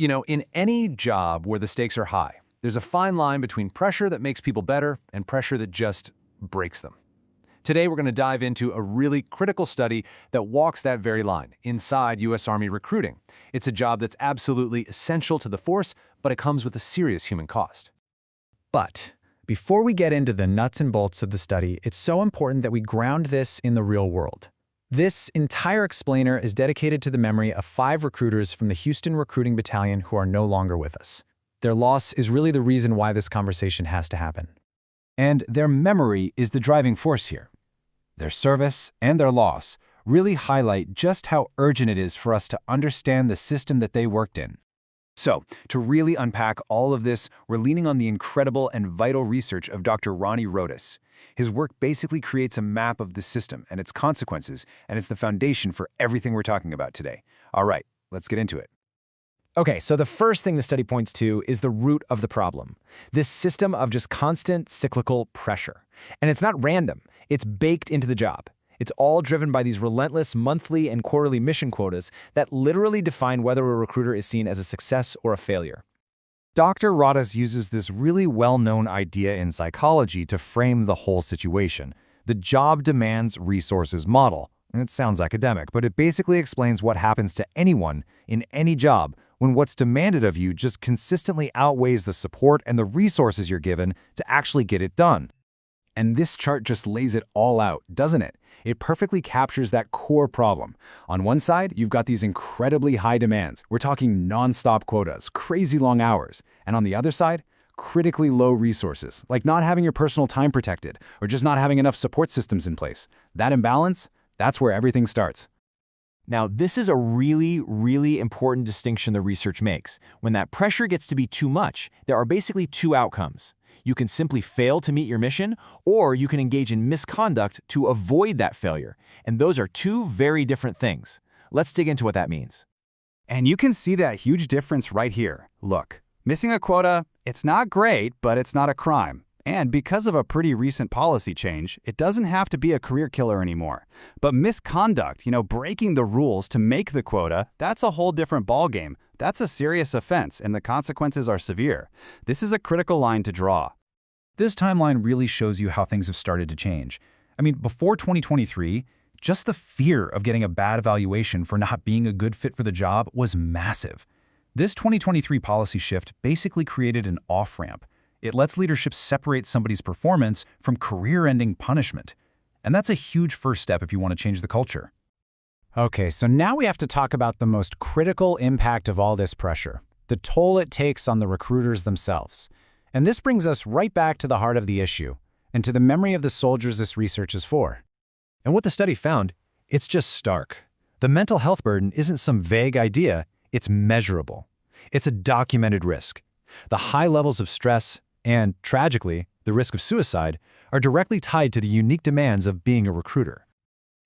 In any job where the stakes are high, there's a fine line between pressure that makes people better and pressure that just breaks them. Today, we're going to dive into a really critical study that walks that very line inside U.S. Army recruiting. It's a job that's absolutely essential to the force, but it comes with a serious human cost. But before we get into the nuts and bolts of the study, it's so important that we ground this in the real world. This entire explainer is dedicated to the memory of 5 recruiters from the Houston Recruiting Battalion who are no longer with us. Their loss is really the reason why this conversation has to happen. And their memory is the driving force here. Their service and their loss really highlight just how urgent it is for us to understand the system that they worked in. So, to really unpack all of this, we're leaning on the incredible and vital research of Dr. RRPh.D. His work basically creates a map of the system and its consequences, and it's the foundation for everything we're talking about today. All right, let's get into it. Okay, so the first thing the study points to is the root of the problem. This system of just constant cyclical pressure. And it's not random, it's baked into the job. It's all driven by these relentless monthly and quarterly mission quotas that literally define whether a recruiter is seen as a success or a failure. Dr. RRPh.D. uses this really well-known idea in psychology to frame the whole situation, the job demands resources model. And it sounds academic, but it basically explains what happens to anyone in any job when what's demanded of you just consistently outweighs the support and the resources you're given to actually get it done. And this chart just lays it all out, doesn't it? It perfectly captures that core problem. On one side, you've got these incredibly high demands. We're talking non-stop quotas, crazy long hours. And on the other side, critically low resources, like not having your personal time protected or just not having enough support systems in place. That imbalance, that's where everything starts. Now, this is a really important distinction the research makes. When that pressure gets to be too much, there are basically 2 outcomes. You can simply fail to meet your mission, or you can engage in misconduct to avoid that failure. And those are 2 very different things. Let's dig into what that means. And you can see that huge difference right here. Look, missing a quota, it's not great, but it's not a crime. And because of a pretty recent policy change, it doesn't have to be a career killer anymore. But misconduct, breaking the rules to make the quota, that's a whole different ballgame. That's a serious offense, and the consequences are severe. This is a critical line to draw. This timeline really shows you how things have started to change. Before 2023, just the fear of getting a bad evaluation for not being a good fit for the job was massive. This 2023 policy shift basically created an off-ramp. It lets leadership separate somebody's performance from career-ending punishment. And that's a huge first step if you want to change the culture. Okay, so now we have to talk about the most critical impact of all this pressure, the toll it takes on the recruiters themselves. And this brings us right back to the heart of the issue, and to the memory of the soldiers this research is for. And what the study found, it's just stark. The mental health burden isn't some vague idea, it's measurable. It's a documented risk. The high levels of stress, and, tragically, the risk of suicide, are directly tied to the unique demands of being a recruiter.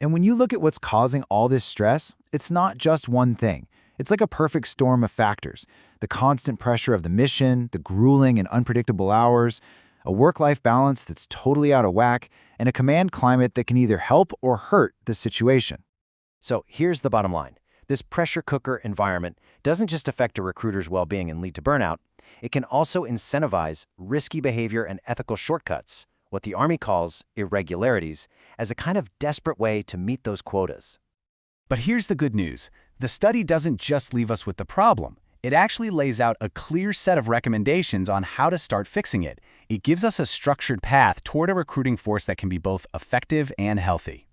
And when you look at what's causing all this stress, it's not just one thing. It's like a perfect storm of factors. The constant pressure of the mission, the grueling and unpredictable hours, a work-life balance that's totally out of whack, and a command climate that can either help or hurt the situation. So here's the bottom line. This pressure cooker environment doesn't just affect a recruiter's well-being and lead to burnout. It can also incentivize risky behavior and ethical shortcuts, what the Army calls irregularities, as a kind of desperate way to meet those quotas. But here's the good news. The study doesn't just leave us with the problem. It actually lays out a clear set of recommendations on how to start fixing it. It gives us a structured path toward a recruiting force that can be both effective and healthy.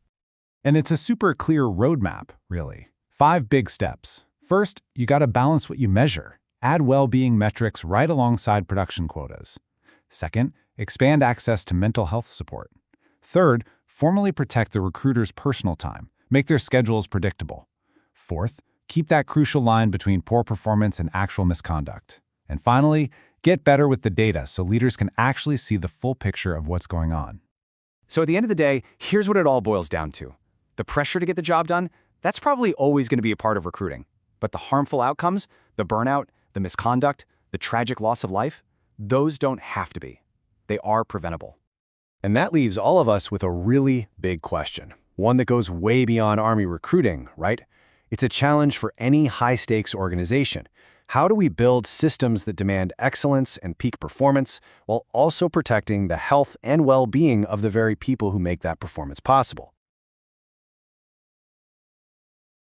And it's a super clear roadmap, really. 5 big steps. First, you got to balance what you measure. Add well-being metrics right alongside production quotas. Second, expand access to mental health support. Third, formally protect the recruiter's personal time. Make their schedules predictable. Fourth, keep that crucial line between poor performance and actual misconduct. And finally, get better with the data so leaders can actually see the full picture of what's going on. So at the end of the day, here's what it all boils down to. The pressure to get the job done, that's probably always going to be a part of recruiting. But the harmful outcomes, the burnout, the misconduct, the tragic loss of life, those don't have to be. They are preventable. And that leaves all of us with a really big question, one that goes way beyond Army recruiting, right? It's a challenge for any high-stakes organization. How do we build systems that demand excellence and peak performance while also protecting the health and well-being of the very people who make that performance possible?